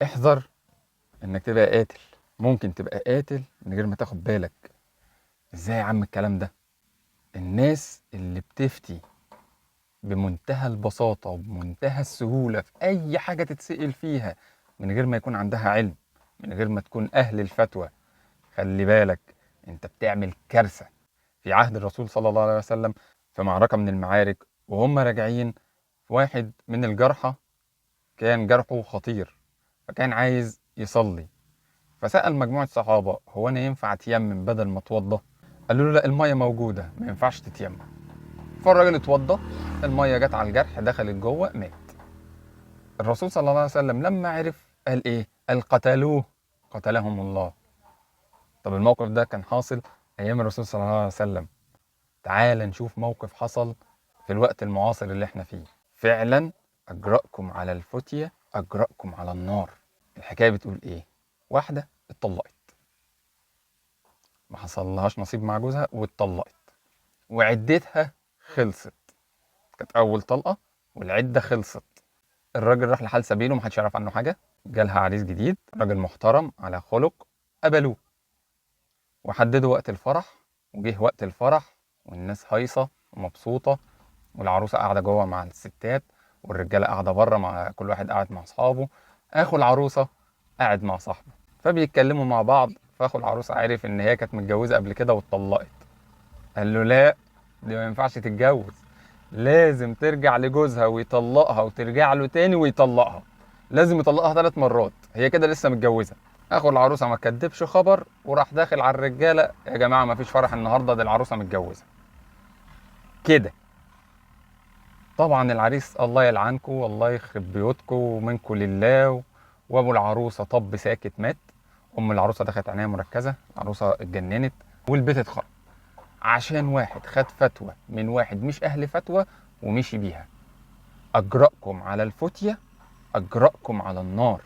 احذر انك تبقى قاتل. ممكن تبقى قاتل من غير ما تاخد بالك. ازاي يا عم الكلام ده؟ الناس اللي بتفتي بمنتهى البساطة وبمنتهى السهولة في اي حاجة تتسأل فيها من غير ما يكون عندها علم، من غير ما تكون اهل الفتوى، خلي بالك انت بتعمل كارثة. في عهد الرسول صلى الله عليه وسلم في معركة من المعارك وهم راجعين، واحد من الجرحى كان جرحه خطير فكان عايز يصلي، فسأل مجموعة صحابة هو أنا ينفع أتيمم بدل ما أتوضى؟ قالوا له لا، المية موجودة ما ينفعش تتيمم. فالراجل اتوضى، المية جت على الجرح دخلت جوه مات. الرسول صلى الله عليه وسلم لما عرف قال إيه؟ قال قتلوه قتلهم الله. طب الموقف ده كان حاصل أيام الرسول صلى الله عليه وسلم. تعال نشوف موقف حصل في الوقت المعاصر اللي احنا فيه. فعلا أجرأكم على الفتية أجرأكم على النار. الحكاية بتقول إيه؟ واحدة اتطلقت، ما حصلهاش نصيب مع جوزها واتطلقت، وعدتها خلصت. كانت أول طلقة والعدة خلصت. الراجل راح لحال سبيله، محدش يعرف عنه حاجة. جالها عريس جديد، راجل محترم على خلق، قبلوه وحددوا وقت الفرح. وجه وقت الفرح والناس هايصة ومبسوطة، والعروسة قاعدة جوه مع الستات، والرجالة قاعدة بره مع كل واحد قاعد مع أصحابه. أخو العروسة قاعد مع صاحبه فبيتكلموا مع بعض. فأخو العروسة عرف إن هي كانت متجوزة قبل كده واتطلقت. قال له لا، دي ما ينفعش تتجوز، لازم ترجع لجوزها ويطلقها وترجع له تاني ويطلقها. لازم يطلقها 3 مرات، هي كده لسه متجوزة. اخو العروسة ما كدبش خبر وراح داخل على الرجالة، يا جماعة ما فيش فرح النهاردة، دي العروسة متجوزة كده. طبعا العريس الله يلعنكم والله يخرب بيوتكم ومنكم لله. وابو العروسة طب ساكت مات. ام العروسة دخلت عناية مركزة، العروسة اتجننت والبيت اتخرب عشان واحد خد فتوى من واحد مش أهل فتوى ومشي بيها. أجرأكم على الفتية أجرأكم على النار.